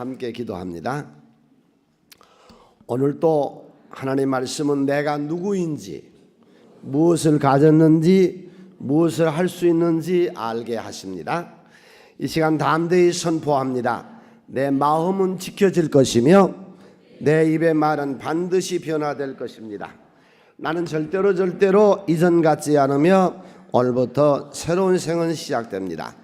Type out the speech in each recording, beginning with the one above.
함께 기도합니다. 오늘 또 하나님 말씀은 내가 누구인지, 무엇을 가졌는지, 무엇을 할 수 있는지 알게 하십니다. 이 시간 담대히 선포합니다. 내 마음은 지켜질 것이며 내 입의 말은 반드시 변화될 것입니다. 나는 절대로 이전 같지 않으며 오늘부터 새로운 생은 시작됩니다.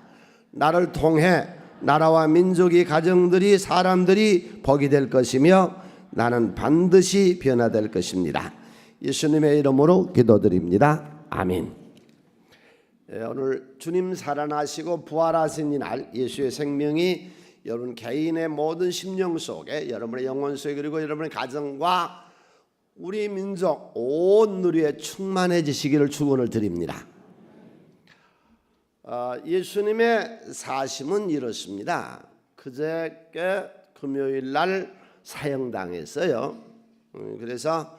나를 통해 나라와 민족이, 가정들이, 사람들이 복이 될 것이며 나는 반드시 변화될 것입니다. 예수님의 이름으로 기도드립니다. 아멘. 오늘 주님 살아나시고 부활하신 이 날, 예수의 생명이 여러분 개인의 모든 심령 속에, 여러분의 영혼 속에, 그리고 여러분의 가정과 우리 민족 온 누리에 충만해지시기를 축원을 드립니다. 예수님의 사심은 이렇습니다. 그저께 금요일 날 사형당했어요. 그래서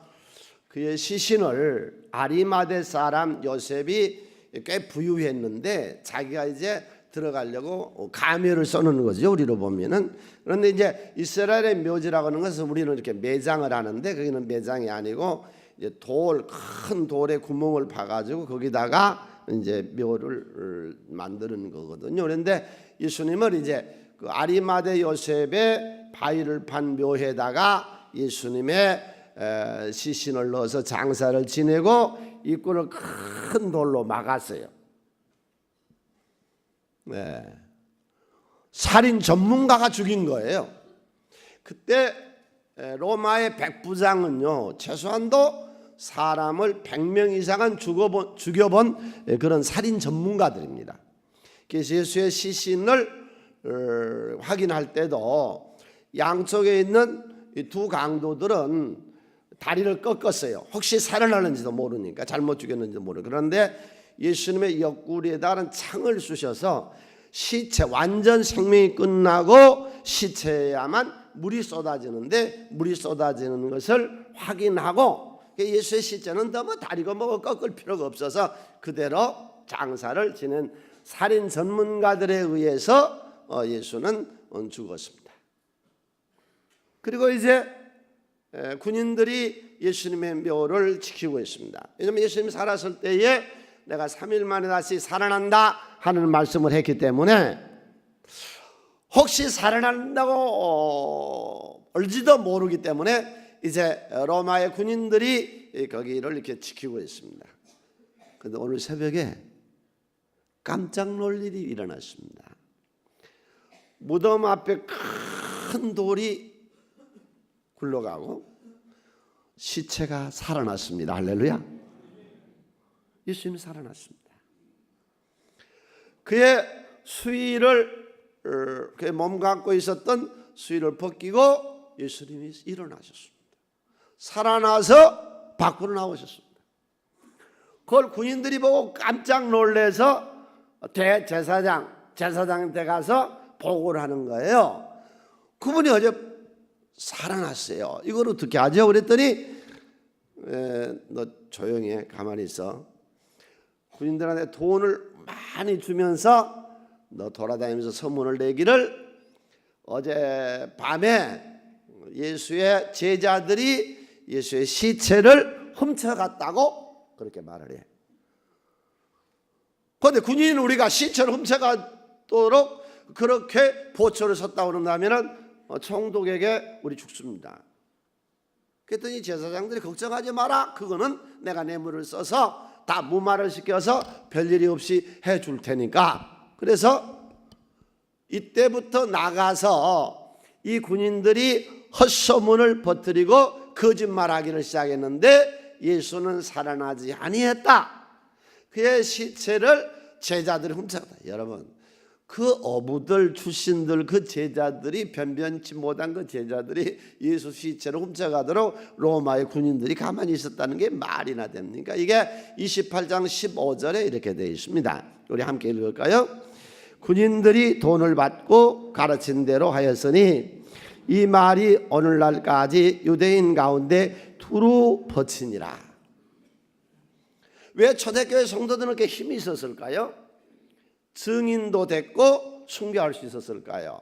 그의 시신을 아리마대 사람 요셉이 꽤 부유했는데 자기가 이제 들어가려고 가면을 써놓는 거죠, 우리로 보면은. 그런데 이제 이스라엘의 묘지라고 하는 것은 우리는 이렇게 매장을 하는데 거기는 매장이 아니고 이제 큰 돌에 구멍을 파가지고 거기다가 이제 묘를 만드는 거거든요. 그런데 예수님을 이제 그 아리마대 요셉의 바위를 판 묘에다가 예수님의 시신을 넣어서 장사를 지내고 입구를 큰 돌로 막았어요. 네. 살인 전문가가 죽인 거예요. 그때 로마의 백부장은요, 최소한도 사람을 100명 이상은 죽여본 그런 살인 전문가들입니다. 그래서 예수의 시신을 확인할 때도 양쪽에 있는 이 두 강도들은 다리를 꺾었어요. 혹시 살아나는지도 모르니까, 잘못 죽였는지도 모르고. 그런데 예수님의 옆구리에다가 창을 쑤셔서 시체, 완전 생명이 끝나고 시체에야만 물이 쏟아지는데, 물이 쏟아지는 것을 확인하고, 예수의 시체는 너무 다리고 뭐고 꺾을 필요가 없어서 그대로 장사를 지낸 살인 전문가들에 의해서 예수는 죽었습니다. 그리고 이제 군인들이 예수님의 묘를 지키고 있습니다. 왜냐하면 예수님이 살았을 때에 내가 3일 만에 다시 살아난다 하는 말씀을 했기 때문에 혹시 살아난다고 알지도 모르기 때문에 이제 로마의 군인들이 거기를 이렇게 지키고 있습니다. 그런데 오늘 새벽에 깜짝 놀 일이 일어났습니다. 무덤 앞에 큰 돌이 굴러가고 시체가 살아났습니다. 할렐루야. 예수님이 살아났습니다. 그의 수의를, 그의 몸 갖고 있었던 수의를 벗기고 예수님이 일어나셨습니다. 살아나서 밖으로 나오셨습니다. 그걸 군인들이 보고 깜짝 놀라서 제사장한테 가서 보고를 하는 거예요. 그분이 어제 살아났어요. 이걸 어떻게 하죠? 그랬더니 너 조용히 해, 가만히 있어. 군인들한테 돈을 많이 주면서 너 돌아다니면서 소문을 내기를 어제 밤에 예수의 제자들이 예수의 시체를 훔쳐갔다고 그렇게 말을 해. 그런데 군인 우리가 시체를 훔쳐가도록 그렇게 보초를 섰다고 그런다면 총독에게 우리 죽습니다. 그랬더니 제사장들이 걱정하지 마라. 그거는 내가 뇌물을 써서 다 무마를 시켜서 별일이 없이 해줄 테니까. 그래서 이때부터 나가서 이 군인들이 헛소문을 퍼뜨리고 거짓말하기를 시작했는데 예수는 살아나지 아니했다. 그의 시체를 제자들이 훔쳐갔다. 여러분, 그 어부들 출신들, 그 제자들이, 변변치 못한 그 제자들이 예수 시체를 훔쳐가도록 로마의 군인들이 가만히 있었다는 게 말이나 됩니까? 이게 28장 15절에 이렇게 되어 있습니다. 우리 함께 읽을까요? 군인들이 돈을 받고 가르친 대로 하였으니 이 말이 오늘날까지 유대인 가운데 두루 퍼치니라. 왜 초대교회 성도들은 이렇게 힘이 있었을까요? 증인도 됐고 순교할 수 있었을까요?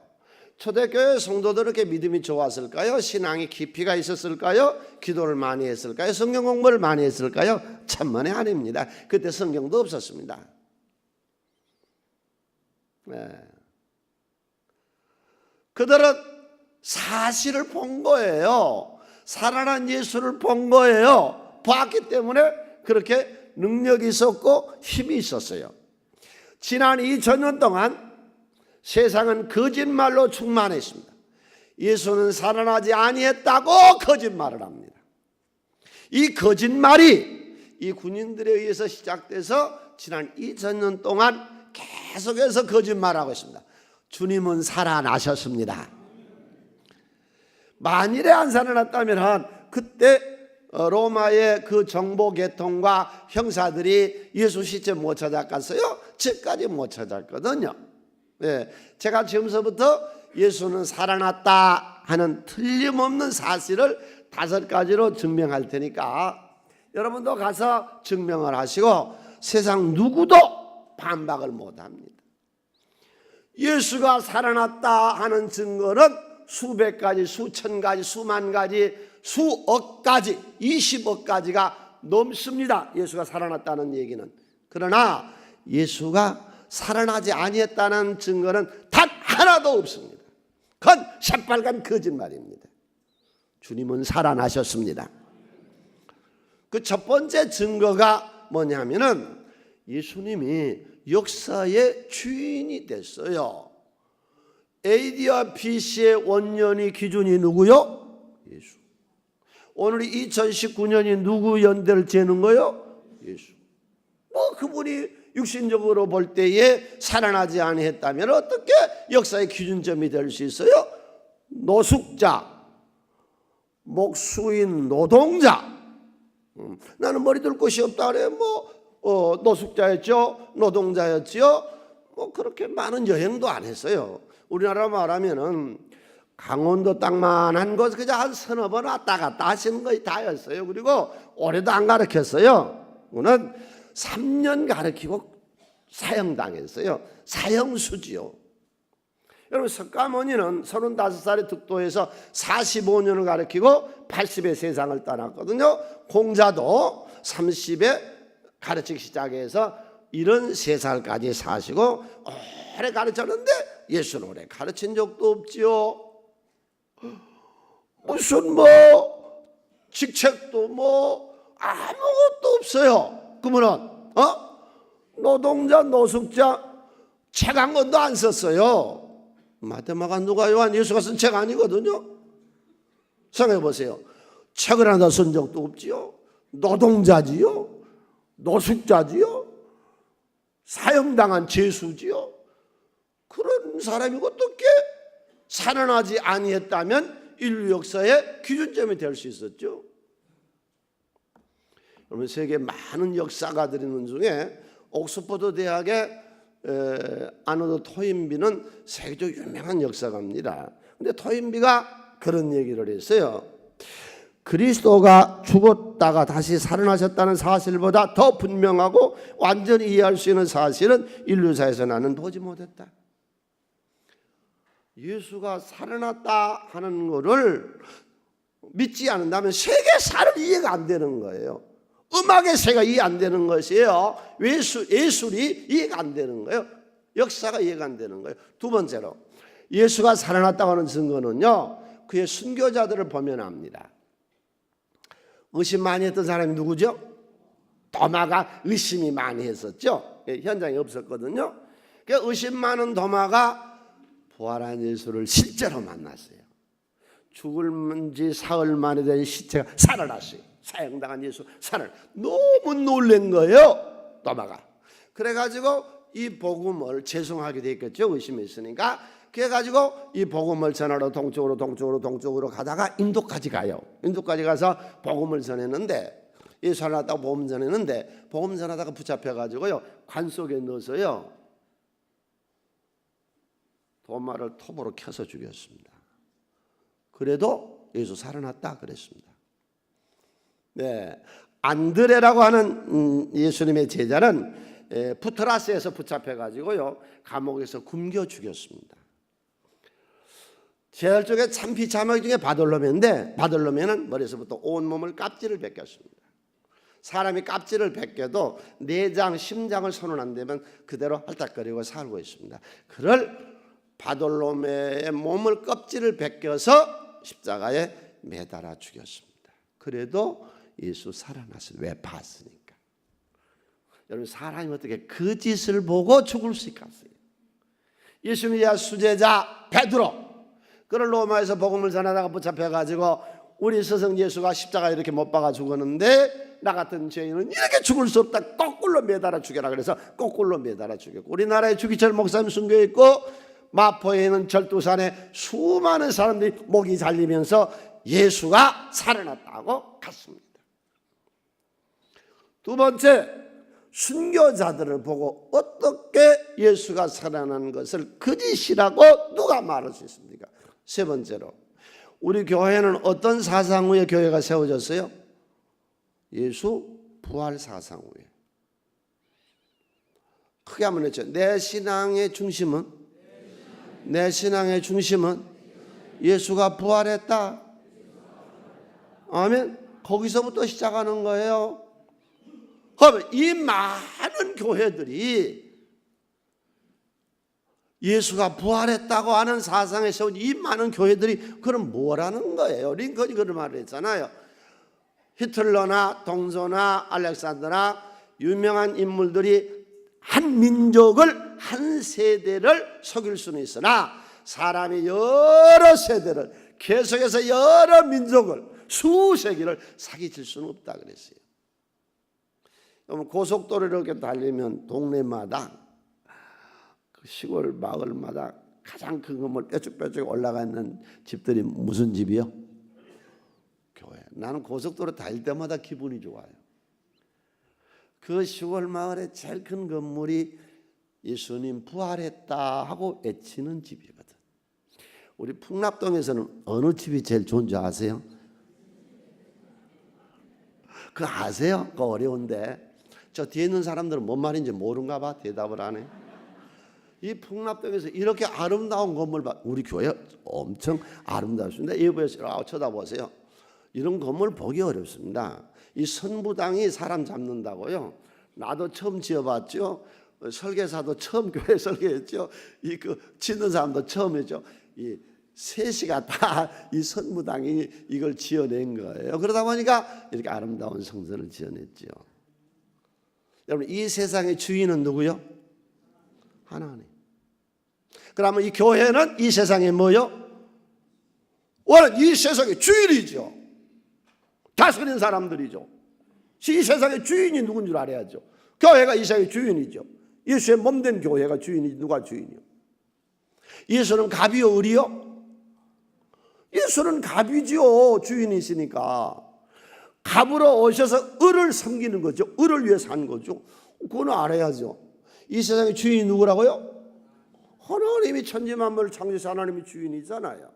초대교회 성도들에게 믿음이 좋았을까요? 신앙이 깊이가 있었을까요? 기도를 많이 했을까요? 성경 공부를 많이 했을까요? 천만에 아닙니다. 그때 성경도 없었습니다. 네. 그들은 사실을 본 거예요. 살아난 예수를 본 거예요. 봤기 때문에 그렇게 능력이 있었고 힘이 있었어요. 지난 2000년 동안 세상은 거짓말로 충만했습니다. 예수는 살아나지 아니했다고 거짓말을 합니다. 이 거짓말이 이 군인들에 의해서 시작돼서 지난 2000년 동안 계속해서 거짓말하고 있습니다. 주님은 살아나셨습니다. 만일에 안 살아났다면 그때 로마의 그 정보 계통과 형사들이 예수 시체 못 찾았겠어요? 저까지 못 찾았거든요. 네, 제가 지금서부터 예수는 살아났다 하는 틀림없는 사실을 5가지로 증명할 테니까 여러분도 가서 증명을 하시고 세상 누구도 반박을 못합니다. 예수가 살아났다 하는 증거는 수백 가지, 수천 가지, 수만 가지, 수억 가지, 20억 가지가 넘습니다. 예수가 살아났다는 얘기는. 그러나 예수가 살아나지 아니했다는 증거는 단 하나도 없습니다. 그건 새빨간 거짓말입니다. 주님은 살아나셨습니다. 그 첫 번째 증거가 뭐냐면은 예수님이 역사의 주인이 됐어요. AD와 BC의 원년이 기준이 누구요? 예수. 오늘이 2019년이 누구 연대를 재는 거요? 예수. 뭐 그분이 육신적으로 볼 때에 살아나지 아니했다면 어떻게 역사의 기준점이 될 수 있어요? 노숙자, 목수인, 노동자. 나는 머리 둘 곳이 없다 그래. 노숙자였죠, 노동자였지요. 그렇게 많은 여행도 안 했어요. 우리나라 말하면은 강원도 땅만한 곳 그냥 한 서너 번 왔다 갔다 하시는 거의 다였어요. 그리고 올해도 안 가르쳤어요. 오늘 3년 가르치고 사형당했어요. 사형수지요. 여러분 석가모니는 35살에 득도해서 45년을 가르치고 80에 세상을 떠났거든요. 공자도 30에 가르치기 시작해서 73살까지 사시고 오래 가르쳤는데 예수는 오래 가르친 적도 없지요. 무슨 직책도 아무것도 없어요. 그러면 노동자, 노숙자 책 한 권도 안 썼어요. 마테마가 누가 요한 예수가 쓴 책 아니거든요. 생각해 보세요. 책을 하나 쓴 적도 없지요. 노동자지요, 노숙자지요, 사형당한 죄수지요. 그런 사람이 어떻게 살아나지 아니했다면 인류 역사의 기준점이 될 수 있었죠. 여러분 세계 많은 역사가들이 있는 중에 옥스퍼드 대학의 아노드 토인비는 세계적 유명한 역사가입니다. 근데 토인비가 그런 얘기를 했어요. 그리스도가 죽었다가 다시 살아나셨다는 사실보다 더 분명하고 완전히 이해할 수 있는 사실은 인류사에서 나는 보지 못했다. 예수가 살아났다 하는 것을 믿지 않는다면 세계사를 이해가 안 되는 거예요. 음악의 세계가 이해 안 되는 것이에요. 예술이 이해가 안 되는 거예요. 역사가 이해가 안 되는 거예요. 두 번째로 예수가 살아났다고 하는 증거는요, 그의 순교자들을 보면 압니다. 의심 많이 했던 사람이 누구죠? 도마가 의심이 많이 했었죠. 현장에 없었거든요. 의심 많은 도마가 부활한 예수를 실제로 만났어요. 죽을 지 사흘 만에 된 시체가 살아났어요. 사형당한 예수 살아났어요. 너무 놀란 거예요, 도마가. 그래가지고 이 복음을 죄송하게 됐겠죠. 의심했으니까. 그래가지고 이 복음을 전하러 동쪽으로 가다가 인도까지 가요. 인도까지 가서 복음을 전했는데, 예수 살아났다고 복음 전했는데, 복음 전하다가 붙잡혀가지고요, 관 속에 넣어서요, 도마를 톱으로 켜서 죽였습니다. 그래도 예수 살아났다 그랬습니다. 네, 안드레라고 하는 예수님의 제자는 푸트라스에서 붙잡혀가지고요, 감옥에서 굶겨 죽였습니다. 제일 쪽에 참피자마귀 중에 바돌로메인데, 바돌로메는 머리에서부터 온몸을 깝지를 벗겼습니다. 사람이 깝지를 벗겨도 내장, 심장을 손을 안 대면 그대로 헐떡거리고 살고 있습니다. 그럴 바돌로메의 몸을 껍질을 벗겨서 십자가에 매달아 죽였습니다. 그래도 예수 살아났어요. 왜? 봤으니까. 여러분, 사람이 어떻게 그 짓을 보고 죽을 수 있겠어요? 예수님의 수제자 베드로, 그를 로마에서 복음을 전하다가 붙잡혀가지고 우리 스승 예수가 십자가에 이렇게 못 박아 죽었는데 나 같은 죄인은 이렇게 죽을 수 없다, 거꾸로 매달아 죽여라 그래서 거꾸로 매달아 죽였고, 우리나라에 주기철 목사님 순교해 있고 마포에 있는 절두산에 수많은 사람들이 목이 잘리면서 예수가 살아났다고 갔습니다. 두 번째, 순교자들을 보고 어떻게 예수가 살아난 것을 거짓이라고 누가 말할 수 있습니까? 세 번째로, 우리 교회는 어떤 사상 위에 교회가 세워졌어요? 예수 부활 사상 위에. 크게 한번 했죠. 내 신앙의 중심은 예수가 부활했다. 아멘. 거기서부터 시작하는 거예요. 그러면 이 많은 교회들이 예수가 부활했다고 하는 사상에 세운 이 많은 교회들이 그럼 뭐라는 거예요? 링컨이 그런 말을 했잖아요. 히틀러나 동소나 알렉산더나 유명한 인물들이 한 민족을, 한 세대를 속일 수는 있으나 사람이 여러 세대를, 계속해서 여러 민족을, 수세기를 사기칠 수는 없다 그랬어요. 고속도로를 이렇게 달리면 동네마다, 그 시골 마을마다 가장 큰 건물 뾰족뾰족 올라가 있는 집들이 무슨 집이요? 교회. 나는 고속도로 달릴 때마다 기분이 좋아요. 그 시골 마을의 제일 큰 건물이 예수님 부활했다 하고 외치는 집이거든. 우리 풍납동에서는 어느 집이 제일 좋은 줄 아세요? 그거 아세요? 그거 어려운데. 저 뒤에 있는 사람들은 뭔 말인지 모른가 봐. 대답을 안 해. 이 풍납동에서 이렇게 아름다운 건물 봐. 우리 교회 엄청 아름답습니다. 이보세요. 쳐다보세요. 이런 건물 보기 어렵습니다. 이 선부당이 사람 잡는다고요. 나도 처음 지어봤죠. 설계사도 처음 교회 설계했죠. 그 짓는 사람도 처음 했죠. 이 셋이가 다 이 선부당이 이걸 지어낸 거예요. 그러다 보니까 이렇게 아름다운 성전을 지어냈죠. 여러분, 이 세상의 주인은 누구요? 하나님. 그러면 이 교회는 이 세상에 뭐요? 원래 이 세상의 주인이죠. 다스리는 사람들이죠. 이 세상의 주인이 누군 줄 알아야죠. 교회가 이 세상의 주인이죠. 예수의 몸된 교회가 주인이지. 누가 주인이요? 예수는 갑이요, 을이요? 예수는 갑이죠. 주인이시니까. 갑으로 오셔서 을을 섬기는 거죠. 을을 위해 산 거죠. 그건 알아야죠. 이 세상의 주인이 누구라고요? 하나님이 천지만물을 창조해서 하나님이 주인이잖아요.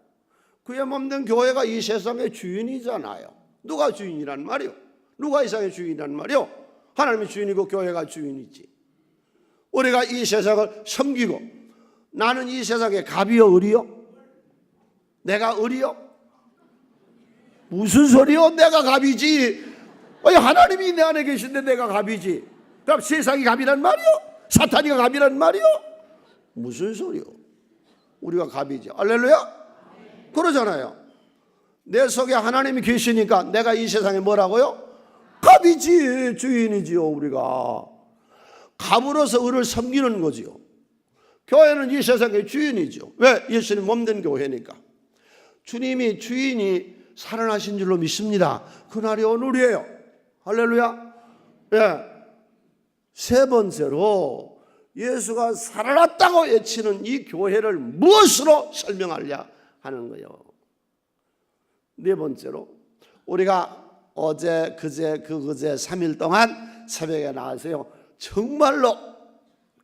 그의 몸된 교회가 이 세상의 주인이잖아요. 누가 주인이란 말이요? 누가 이 세상의 주인이란 말이요? 하나님이 주인이고 교회가 주인이지. 우리가 이 세상을 섬기고, 나는 이 세상의 갑이요, 을이요? 내가 을이요? 무슨 소리요? 내가 갑이지. 아니, 하나님이 내 안에 계신데 내가 갑이지. 그럼 세상이 갑이란 말이요? 사탄이가 갑이란 말이요? 무슨 소리요? 우리가 갑이지. 할렐루야? 그러잖아요. 내 속에 하나님이 계시니까 내가 이 세상에 뭐라고요? 갑이지. 주인이지요. 우리가 갑으로서 을을 섬기는 거지요. 교회는 이 세상의 주인이죠. 왜? 예수님 몸된 교회니까. 주님이 주인이 살아나신 줄로 믿습니다. 그날이 오늘이에요. 할렐루야. 예. 세 번째로, 예수가 살아났다고 외치는 이 교회를 무엇으로 설명하려 하는 거예요. 네 번째로, 우리가 어제, 그제, 그제 3일 동안 새벽에 나와서요, 정말로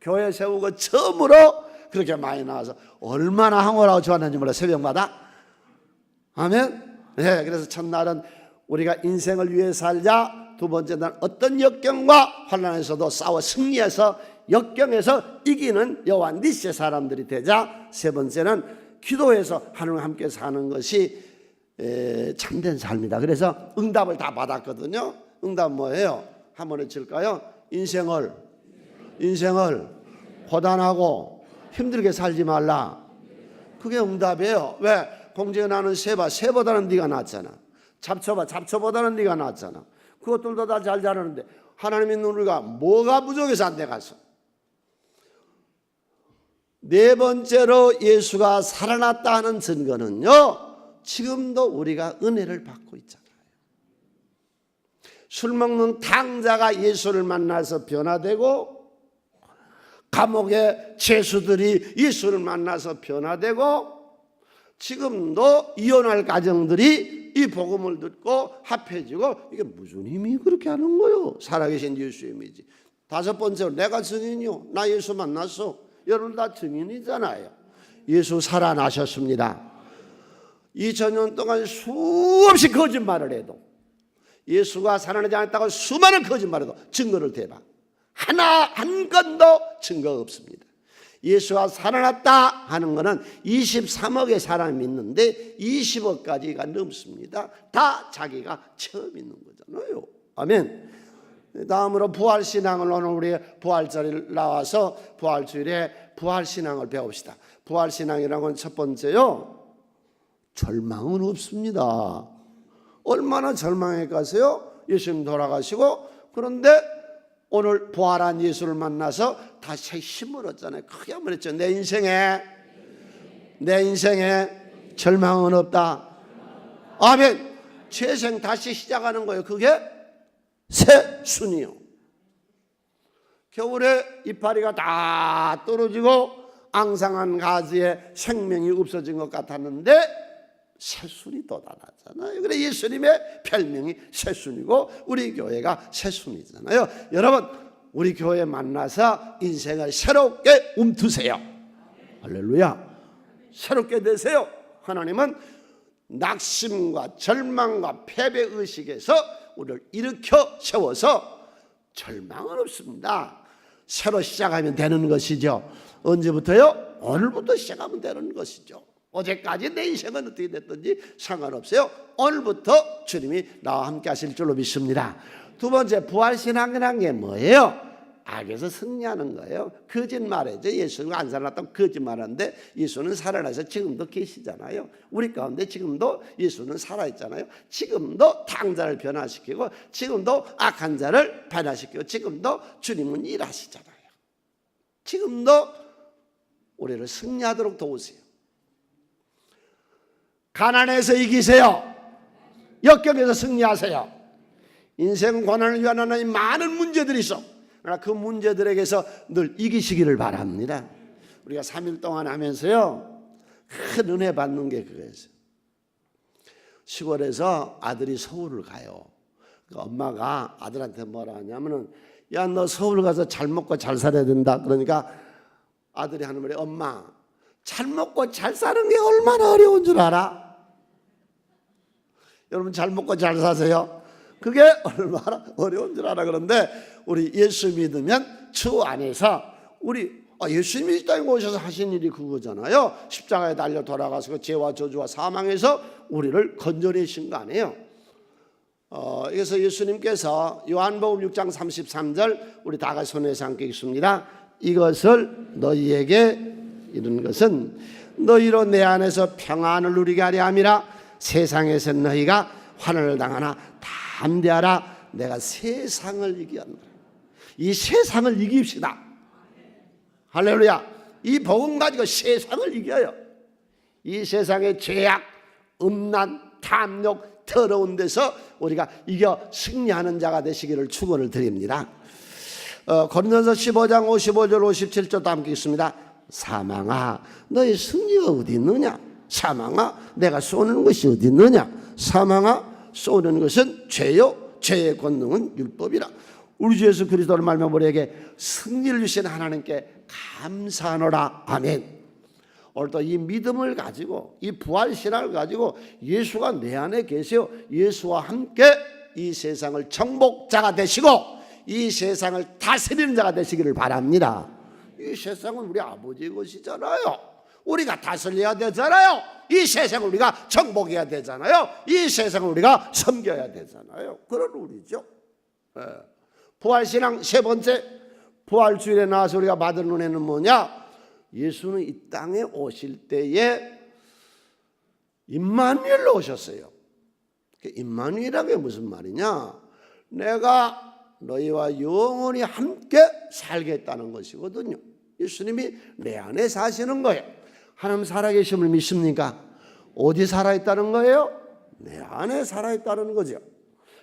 교회 세우고 처음으로 그렇게 많이 나와서 얼마나 황홀하고 좋았는지 몰라. 새벽마다. 아멘. 네, 그래서 첫날은 우리가 인생을 위해 살자. 두 번째 날 어떤 역경과 환난에서도 싸워 승리해서 역경에서 이기는 여호와 니시의 사람들이 되자. 세 번째는 기도해서 하나님과 함께 사는 것이 참된 삶이다. 그래서 응답을 다 받았거든요. 응답 뭐예요? 한번 해칠까요? 인생을 고단하고 힘들게 살지 말라. 그게 응답이에요. 왜? 공중에 나는 새보다는 네가 낫잖아. 잡초보다는 네가 낫잖아. 그것들도 다 잘 자라는데 하나님 있는 우리가 뭐가 부족해서 안 돼 가서. 네 번째로 예수가 살아났다 하는 증거는요, 지금도 우리가 은혜를 받고 있잖아요. 술 먹는 탕자가 예수를 만나서 변화되고, 감옥의 죄수들이 예수를 만나서 변화되고, 지금도 이혼할 가정들이 이 복음을 듣고 합해지고, 이게 무슨 힘이 그렇게 하는 거요? 살아계신 예수의 힘이지. 다섯 번째로 내가 증인이요. 나 예수 만났어. 여러분 다 증인이잖아요. 예수 살아나셨습니다. 2000년 동안 수없이 거짓말을 해도, 예수가 살아나지 않았다고 수많은 거짓말을 해도 증거를 대봐. 한 건도 증거가 없습니다. 예수가 살아났다 하는 것은 23억의 사람이 있는데 20억까지가 넘습니다. 다 자기가 처음 있는 거잖아요. 아멘. 다음으로 부활신앙을, 오늘 우리 부활절일 나와서 부활주일에 부활신앙을 배웁시다. 부활신앙이라는 건 첫 번째요, 절망은 없습니다. 얼마나 절망해 가세요? 예수님 돌아가시고, 그런데 오늘 부활한 예수를 만나서 다시 힘을 얻잖아요. 크게 한번 했죠. 내 인생에 절망은 없다. 아멘. 재생 다시 시작하는 거예요. 그게 새 순이요. 겨울에 이파리가 다 떨어지고 앙상한 가지에 생명이 없어진 것 같았는데 새순이 돋아나잖아요. 그래 예수님의 별명이 새순이고 우리 교회가 새순이잖아요. 여러분, 우리 교회 만나서 인생을 새롭게 움트세요. 할렐루야. 새롭게 되세요. 하나님은 낙심과 절망과 패배의식에서 우리를 일으켜 세워서 절망은 없습니다. 새로 시작하면 되는 것이죠. 언제부터요? 오늘부터 시작하면 되는 것이죠. 어제까지 내 인생은 어떻게 됐든지 상관없어요. 오늘부터 주님이 나와 함께 하실 줄로 믿습니다. 두 번째, 부활신앙이라는 게 뭐예요? 악에서 승리하는 거예요. 거짓말이죠. 예수가 안 살아났다고 거짓말하는데 예수는 살아나서 지금도 계시잖아요. 우리 가운데 지금도 예수는 살아있잖아요. 지금도 탕자를 변화시키고, 지금도 악한 자를 변화시키고, 지금도 주님은 일하시잖아요. 지금도 우리를 승리하도록 도우세요. 가난에서 이기세요. 역경에서 승리하세요. 인생 고난을 위한 하나님 많은 문제들이 있어. 그러나 그 문제들에게서 늘 이기시기를 바랍니다. 우리가 3일 동안 하면서요, 큰 은혜 받는 게 그거예요. 시골에서 아들이 서울을 가요. 그러니까 엄마가 아들한테 뭐라 하냐면은, 야, 너 서울 가서 잘 먹고 잘 살아야 된다. 그러니까 아들이 하는 말이, 엄마, 잘 먹고 잘 사는 게 얼마나 어려운 줄 알아? 여러분 잘 먹고 잘 사세요? 그게 얼마나 어려운 줄 알아. 그런데 우리 예수 믿으면 주 안에서 우리 예수님이 이 땅에 오셔서 하신 일이 그거잖아요. 십자가에 달려 돌아가서 죄와 저주와 사망에서 우리를 건져내신 거 아니에요. 그래서 예수님께서 요한복음 6장 33절 우리 다 같이 손에서 함께 읽습니다. 이것을 너희에게 이런 것은 너희로 내 안에서 평안을 누리게 하려 함이라. 세상에서 너희가 환난을 당하나 담대하라. 내가 세상을 이기었노라. 이 세상을 이깁시다. 할렐루야. 이 복음 가지고 세상을 이겨요. 이 세상의 죄악, 음란, 탐욕, 더러운 데서 우리가 이겨 승리하는 자가 되시기를 축원을 드립니다. 고린도서 15장 55절 57절도 함께 있습니다. 사망아, 너의 승리가 어디 있느냐? 사망아, 내가 쏘는 것이 어디 있느냐? 사망아, 쏘는 것은 죄요, 죄의 권능은 율법이라. 우리 주 예수 그리스도를 말며 우리에게 승리를 주신 하나님께 감사하노라. 아멘. 오늘도 이 믿음을 가지고, 이 부활신앙을 가지고 예수가 내 안에 계세요. 예수와 함께 이 세상을 정복자가 되시고 이 세상을 다스리는 자가 되시기를 바랍니다. 이 세상은 우리 아버지의 것이잖아요. 우리가 다스려야 되잖아요. 이 세상을 우리가 정복해야 되잖아요. 이 세상을 우리가 섬겨야 되잖아요. 그런 우리죠. 부활신앙 세 번째, 부활주일에 나와서 우리가 받은 은혜는 뭐냐? 예수는 이 땅에 오실 때에 임마누엘로 오셨어요. 임마누엘이라는 게 무슨 말이냐? 내가 너희와 영원히 함께 살겠다는 것이거든요. 예수님이 내 안에 사시는 거예요. 하나님 살아계심을 믿습니까? 어디 살아있다는 거예요? 내 안에 살아있다는 거죠.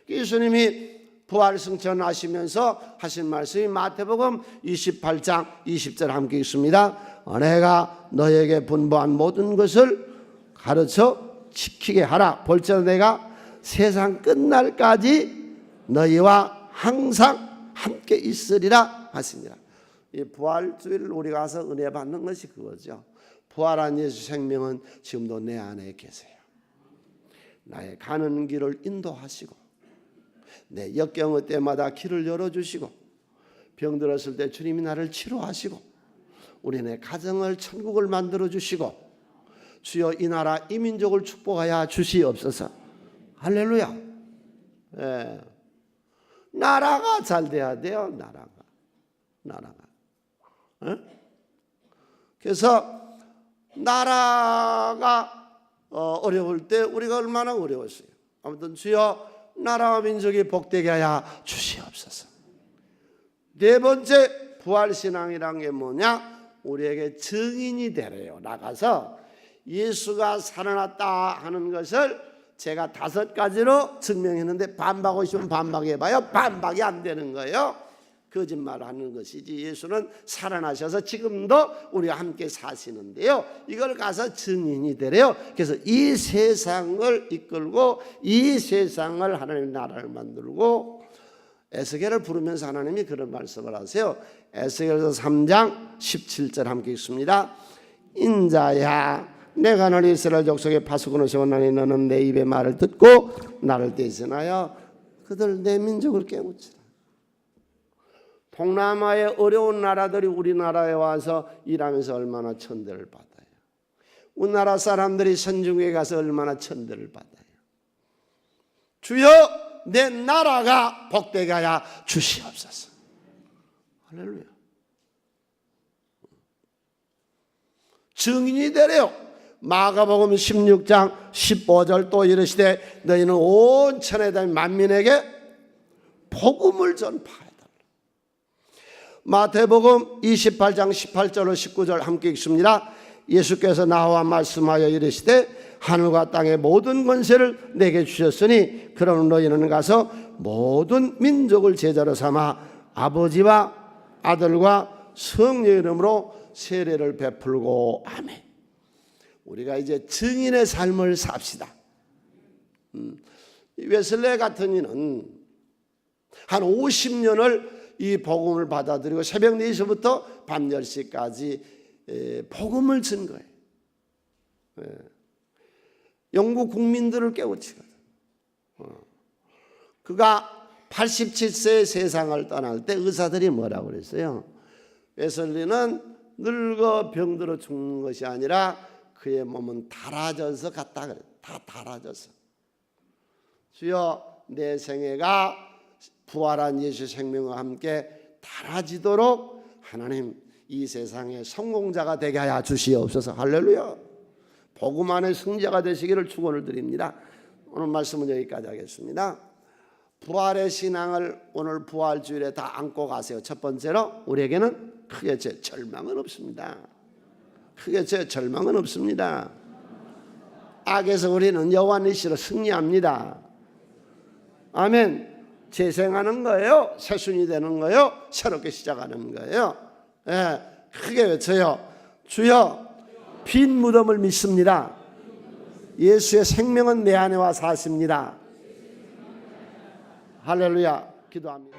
예수님이 부활 승천하시면서 하신 말씀이 마태복음 28장 20절 함께 있습니다. 내가 너에게 분부한 모든 것을 가르쳐 지키게 하라. 볼지어다 내가 세상 끝날까지 너희와 항상 함께 있으리라 하시니라. 이 부활주일을 우리가 가서 은혜 받는 것이 그거죠. 부활한 예수 생명은 지금도 내 안에 계세요. 나의 가는 길을 인도하시고 내 역경의 때마다 길을 열어주시고 병들었을 때 주님이 나를 치료하시고 우리 내 가정을 천국을 만들어주시고 주여 이 나라 이 민족을 축복하여 주시옵소서. 할렐루야. 예. 나라가 잘 돼야 돼요. 나라가. 예? 그래서 나라가 어려울 때 우리가 얼마나 어려웠어요. 아무튼 주여 나라와 민족이 복되게 하여 주시옵소서. 네 번째 부활신앙이란 게 뭐냐? 우리에게 증인이 되래요. 나가서 예수가 살아났다 하는 것을 제가 5가지로 증명했는데 반박하시면 반박해봐요. 반박이 안 되는 거예요. 거짓말하는 것이지 예수는 살아나셔서 지금도 우리와 함께 사시는데요. 이걸 가서 증인이 되래요. 그래서 이 세상을 이끌고 이 세상을 하나님의 나라를 만들고 에스겔을 부르면서 하나님이 그런 말씀을 하세요. 에스겔서 3장 17절 함께 읽습니다. 인자야 내가 너를 이스라엘 족속의 파수꾼으로 세웠나니 너는 내 입의 말을 듣고 나를 대신하여 그들 내 민족을 깨우치라. 동남아의 어려운 나라들이 우리나라에 와서 일하면서 얼마나 천대를 받아요. 우리나라 사람들이 선진국에 가서 얼마나 천대를 받아요. 주여 내 나라가 복되게 하여 주시옵소서. 할렐루야. 증인이 되래요. 마가복음 16장 15절 또 이르시되 너희는 온 천에 다닌 만민에게 복음을 전파하라. 마태복음 28장 18절로 19절 함께 읽습니다. 예수께서 나와 말씀하여 이르시되 하늘과 땅의 모든 권세를 내게 주셨으니 그러므로 너희는 가서 모든 민족을 제자로 삼아 아버지와 아들과 성령의 이름으로 세례를 베풀고 아멘. 우리가 이제 증인의 삶을 삽시다. 웨슬레 같은 이는 한 50년을 이 복음을 받아들이고 새벽 4시부터 밤 10시까지 복음을 전 거예요. 영국 국민들을 깨우치거든. 그가 87세에 세상을 떠날 때 의사들이 뭐라고 그랬어요? 웨슬리는 늙어 병들어 죽는 것이 아니라 그의 몸은 닳아져서 갔다 그래. 다 닳아져서. 주여 내 생애가 부활한 예수 생명과 함께 닳아지도록 하나님 이 세상의 성공자가 되게 하여 주시옵소서. 할렐루야. 복음 안의 승자가 되시기를 축원을 드립니다. 오늘 말씀은 여기까지 하겠습니다. 부활의 신앙을 오늘 부활주일에 다 안고 가세요. 첫 번째로 우리에게는 크게 절망은 없습니다. 크게 절망은 없습니다. 악에서 우리는 여호와 니시로 승리합니다. 아멘. 재생하는 거예요. 새순이 되는 거예요. 새롭게 시작하는 거예요. 예, 크게 외쳐요. 주여 빈 무덤을 믿습니다. 예수의 생명은 내 안에 와 사십니다. 할렐루야. 기도합니다.